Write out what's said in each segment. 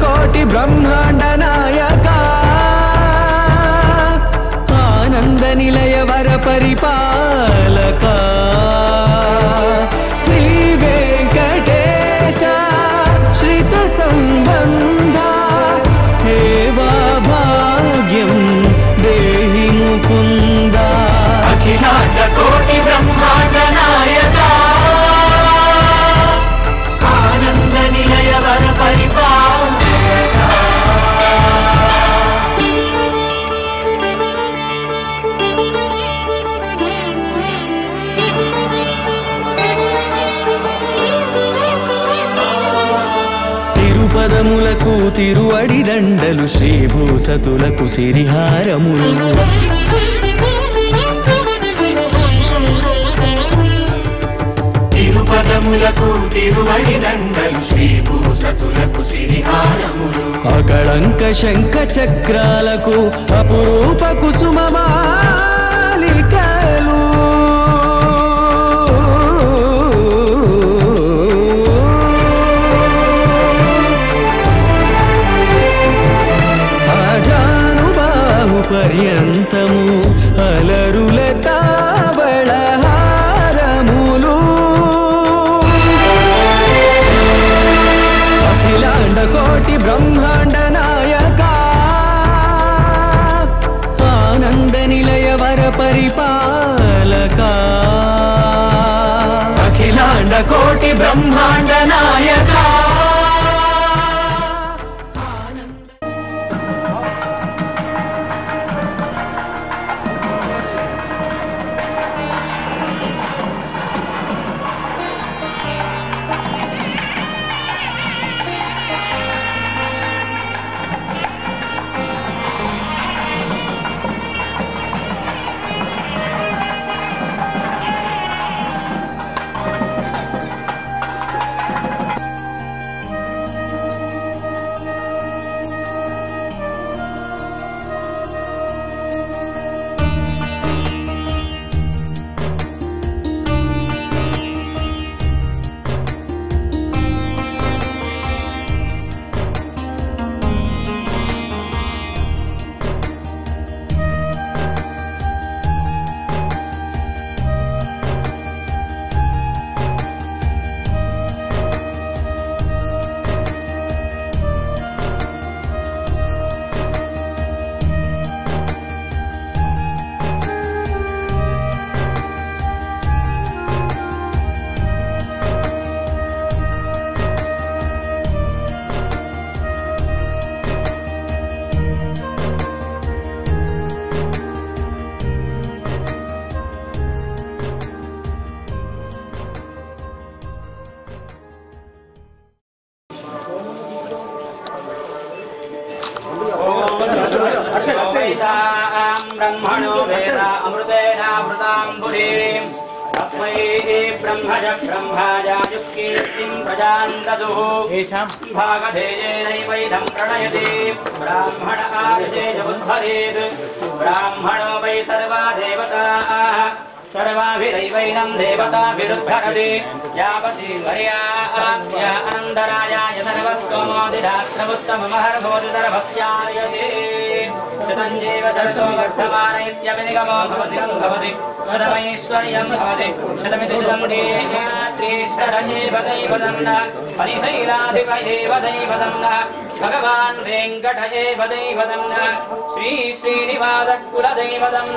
कोटि ब्रह्मांड नायका आनंद निलय वर परिपालका श्री वेंकटेश श्रित संबंध सेवा भाग्यम देहि मुकुंद अखिलांड कोटि ब्रह्मांड नायका आनंद निलय वर परिपालका తిరుపదములకు తిరువడి దండలు శ్రీభూసతులకు సిరిహారములు తిరుపదములకు తిరువడి దండలు శ్రీభూసతులకు సిరిహారములు అకళంక శంఖ చక్రాలకు అపురూప కుసుమమాలికలు ఆజానుబాహు పర్యంతము అలరుల తావళహారములు అఖిలాండ కోటి బ్రహ్మాండ నాయకా ఆనంద నిలయ వర పరిపాలకా अखिलांड कोटि ब्रह्मांड नायका ब्रह्मणो वेदा अमृतेनामृताम्बुरीं तस्मै ब्रह्मज ब्रह्माजायुक्कीर्तिं प्रजां ददुः भागधेयेनैवैदं प्रणयति ब्राह्मण आयुजेन उद्धरेत् ब्राह्मणो वै सर्वा देवताः सर्वाभिदैवैनं देवताभिरुद्धरति यावती वर्याया अनन्दरायाय सर्वस्वमोदिधात्रमुत्तममहर्भोदितरभक्त्यार्यते शतञ्जीव शरतो वर्धमान इत्यभिनिगमो भवति भवति शतमैश्वर्यं भवति शतमिति शतं देहात्रीश्वर एव दैवतम् परिशैलाधिप एव दैवतम् भगवान् वेङ्कट एव दैवतम् श्री श्रीनिवास कुलदैवतम्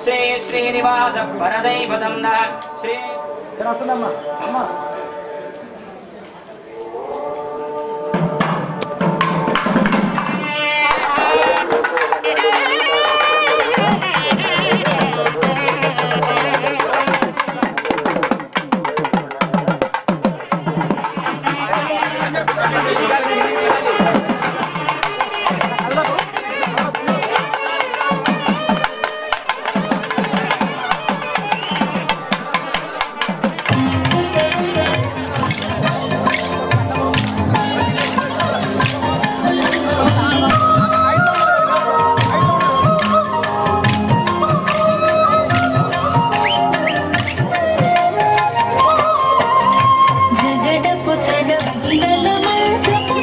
श्री श्रीनिवास परदैवतम् श्री जगडपु चल इगल मंचपु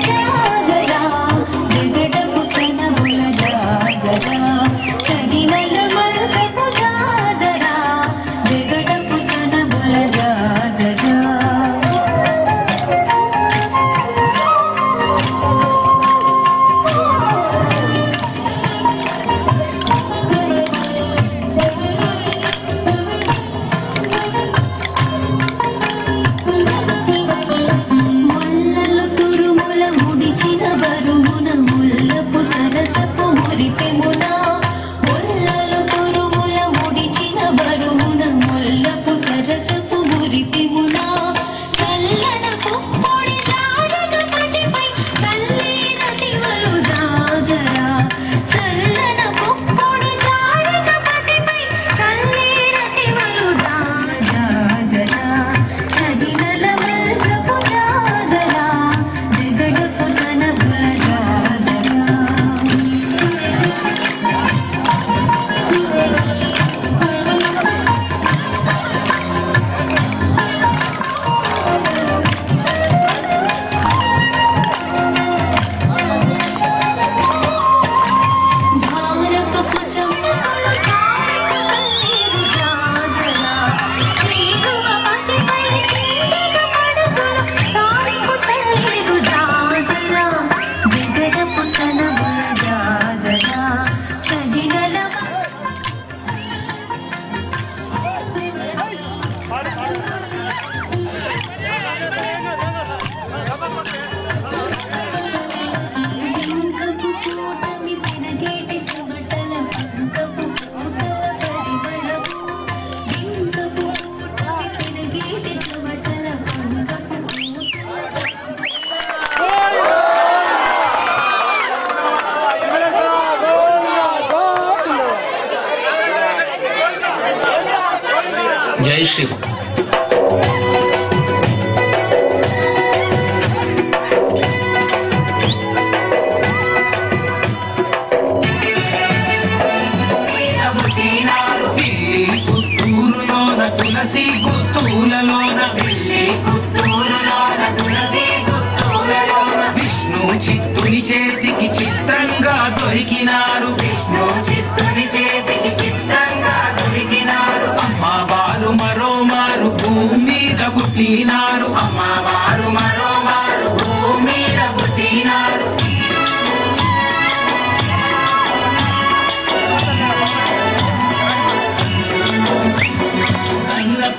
జై శ్రీరామ్. తులసి గుత్తూలలోన విష్ణు చిత్తుని చేతికి చిత్రంగా దొరికినారు. అమ్మవారు మరోమారు భూమి మీద పుట్టినారు.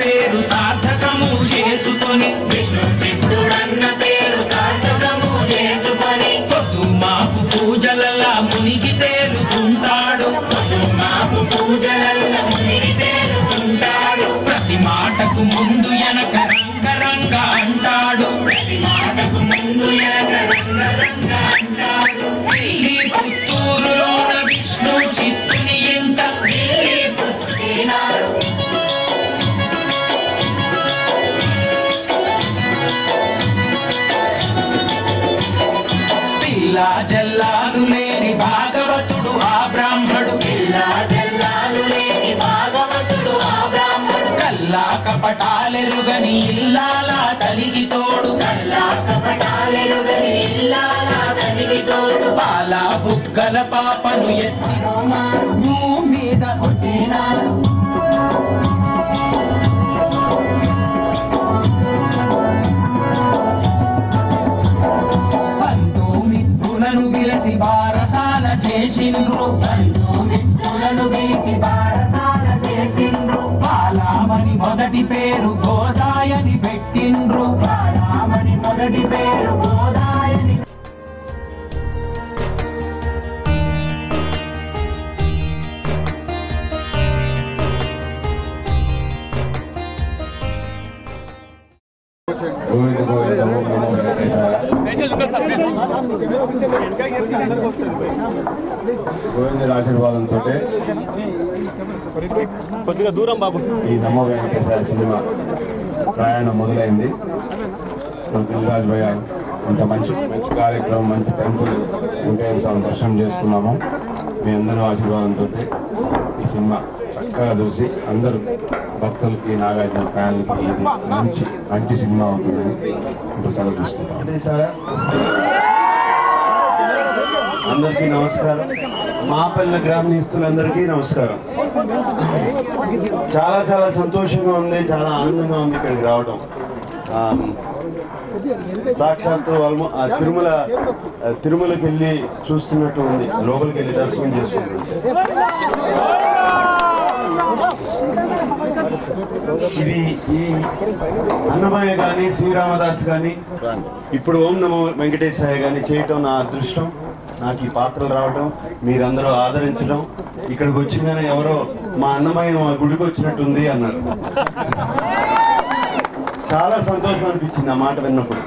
పేరు సార్థకము చేసుకొని పొద్దు మాపు పూజలలా మునిగి తేలుతుంటాడు. ప్రతి మాటకు ముందు ఎనక రంగరంగ అంటాడు. పుత్తూరులోన విష్ణు చిత్తుని ఇంత జల్లాలు లేని భాగవతుడు ఆ బ్రాహ్మడు. కల్లా కపటాలెరుగని ఇల్లాలా తలిగి తోడు. పాలా బుగ్గల పాపను ఎత్తి భూమి మీద కొట్టినారు. విలసి బారసాల చేసిండ్రు. బాలామణి మొదటి పేరు గోదాయని పెట్టిండ్రు. గోవింద గోవింద ఓం నమో వెంకటేశాయ. గోవిందుడి ఆశీర్వాదంతో కొద్దిగా దూరం బాబు ఈ నమో వెంకటేశాయ సినిమా ప్రయాణం మొదలైంది. దిల్రాజ్ భయ్య ఇంత మంచి కార్యక్రమం, మంచి టెంపుల్ వెంకటేశ్వర దర్శనం చేసుకున్నాము. మీ అందరూ ఆశీర్వాదంతో ఈ సినిమా చక్కగా చూసి అందరూ భక్తులకి, నాగార్జున ఫ్యాన్లకి ఇది మంచి సినిమా అవుతుందని ఇప్పుడు సెలవు తీసుకుంటాం. అందరికీ నమస్కారం. మాపల్లె గ్రామీస్తులందరికీ నమస్కారం. చాలా చాలా సంతోషంగా ఉంది, చాలా ఆనందంగా ఉంది ఇక్కడికి రావడం. సాక్షాత్తు తిరుమలకి వెళ్ళి చూస్తున్నట్టు ఉంది, లోపలికి వెళ్ళి దర్శనం చేసుకుంటుంది. ఇది ఈ అన్నమయ్య కానీ, శ్రీరామదాస్ కానీ, ఇప్పుడు ఓం నమో వెంకటేశాయ కానీ చేయటం నా అదృష్టం. నాకు ఈ పాత్రలు రావటం, మీరందరూ ఆదరించడం, ఇక్కడికి వచ్చిందని ఎవరో మా అన్నమయ్య మా గుడికి వచ్చినట్టుంది అన్నారు. చాలా సంతోషం అనిపించింది ఆ మాట విన్నప్పుడు.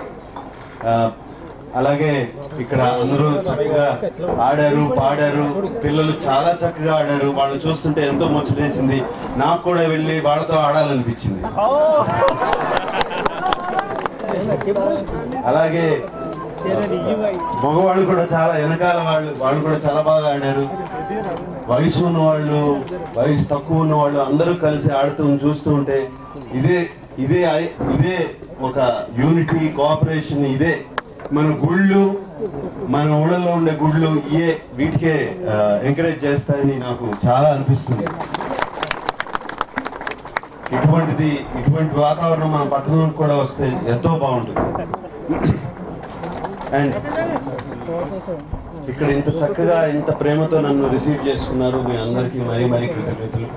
అలాగే ఇక్కడ అందరూ చక్కగా ఆడారు, పాడారు. పిల్లలు చాలా చక్కగా ఆడారు. వాళ్ళు చూస్తుంటే ఎంతో ముచ్చటేసింది. నాకు కూడా వెళ్ళి వాళ్ళతో ఆడాలనిపించింది. అలాగే మగవాళ్ళు కూడా చాలా వెనకాల వాళ్ళు కూడా చాలా బాగా ఆడారు. వయసు ఉన్నవాళ్ళు, వయసు తక్కువ ఉన్నవాళ్ళు అందరూ కలిసి ఆడుతూ చూస్తూ ఉంటే ఇదే ఒక యూనిటీ, కోఆపరేషన్. ఇదే మన గుళ్ళు, మన ఊళ్ళలో ఉండే గుళ్ళు వీటికే ఎంకరేజ్ చేస్తాయని నాకు చాలా అనిపిస్తుంది. ఇటువంటి వాతావరణం మన పట్టణంలో కూడా వస్తే ఎంతో బాగుంటుంది. అండ్ ఇక్కడ ఇంత చక్కగా, ఇంత ప్రేమతో నన్ను రిసీవ్ చేసుకున్నారు. మీ అందరికీ మరీ మరీ కృతజ్ఞతలు.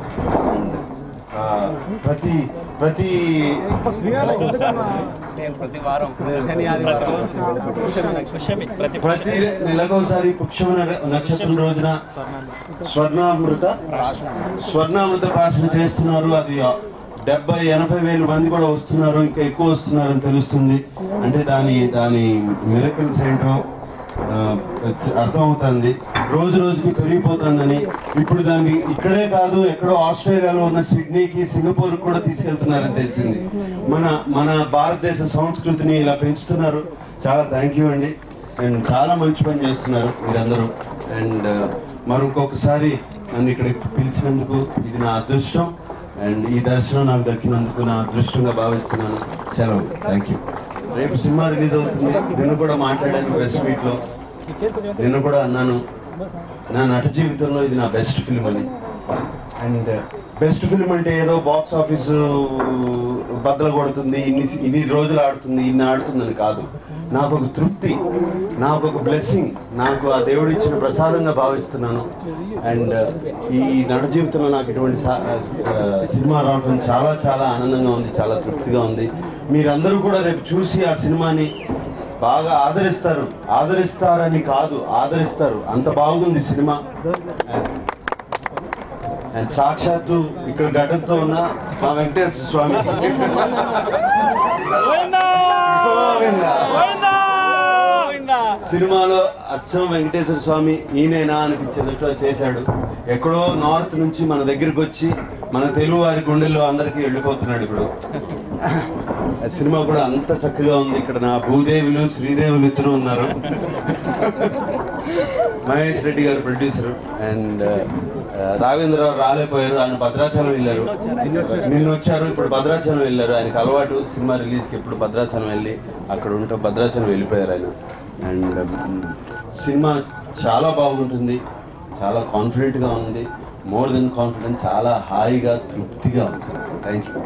ప్రతి నెలకోసారి పుష్యమ నక్షత్రం రోజున స్వర్ణామృత భాషణ చేస్తున్నారు. అది 70-80 వేల మంది కూడా వస్తున్నారు, ఇంకా ఎక్కువ వస్తున్నారని తెలుస్తుంది. అంటే దాని మిరకల్స్ ఏంటో అర్థమవుతుంది. రోజు రోజుకి పెరిగిపోతుందని, ఇప్పుడు దాన్ని ఇక్కడే కాదు ఎక్కడో ఆస్ట్రేలియాలో ఉన్న సిడ్నీకి, సింగపూర్ కూడా తీసుకెళ్తున్నారని తెలిసింది. మన భారతదేశ సంస్కృతిని ఇలా పెంచుతున్నారు. చాలా థ్యాంక్ యూ అండి. అండ్ చాలా మంచి పని చేస్తున్నారు మీరందరూ. అండ్ మరొకసారి నన్ను ఇక్కడికి పిలిచినందుకు ఇది నా అదృష్టం. అండ్ ఈ దర్శనం నాకు దక్కినందుకు నా అదృష్టంగా భావిస్తున్నాను. సెలవు. Thank you. రేపు సినిమా రిలీజ్ అవుతుంది. నిన్న కూడా మాట్లాడాను ప్రెస్ మీట్లో. నిన్న కూడా అన్నాను, నా నట జీవితంలో ఇది నా బెస్ట్ ఫిల్మ్ అని. అండ్ బెస్ట్ ఫిల్మ్ అంటే ఏదో బాక్స్ ఆఫీస్ బద్దలు కొడుతుంది, ఇన్ని రోజులు ఆడుతుంది, ఇన్ని ఆడుతుందని కాదు. నాకు ఒక తృప్తి, నాకు ఒక బ్లెస్సింగ్, నాకు ఆ దేవుడు ఇచ్చిన ప్రసాదంగా భావిస్తున్నాను. అండ్ ఈ నట జీవితంలో నాకు ఇటువంటి సినిమా రావడం చాలా చాలా ఆనందంగా ఉంది, చాలా తృప్తిగా ఉంది. మీరందరూ కూడా రేపు చూసి ఆ సినిమాని బాగా ఆదరిస్తారని కాదు, ఆదరిస్తారు. అంత బాగుంది సినిమా. అండ్ సాక్షాత్తు ఇక్కడ ఘటనతో ఉన్న మా వెంకటేశ్వర స్వామి సినిమాలో అచ్చం వెంకటేశ్వర స్వామి ఈయనేనా అనిపించేటట్లు చేశాడు. ఎక్కడో నార్త్ నుంచి మన దగ్గరికి వచ్చి మన తెలుగు వారి గుండెల్లో అందరికీ వెళ్ళిపోతున్నాడు ఇప్పుడు. సినిమా కూడా అంత చక్కగా ఉంది. ఇక్కడ నా భూదేవులు శ్రీదేవులు ఇద్దరు ఉన్నారు. మహేష్ రెడ్డి గారు ప్రొడ్యూసర్. అండ్ రాఘవేంద్రరావు రాలేపోయారు, ఆయన భద్రాచలం వెళ్ళారు. నిన్న వచ్చారు, ఇప్పుడు భద్రాచలం వెళ్ళారు. ఆయనకు అలవాటు సినిమా రిలీజ్కి ఎప్పుడు భద్రాచలం వెళ్ళి అక్కడ ఉంటే భద్రాచలం వెళ్ళిపోయారు ఆయన. అండ్ సినిమా చాలా బాగుంటుంది, చాలా కాన్ఫిడెంట్గా ఉంది. మోర్ దెన్ కాన్ఫిడెంట్, చాలా హాయిగా తృప్తిగా ఉంది. Thank you.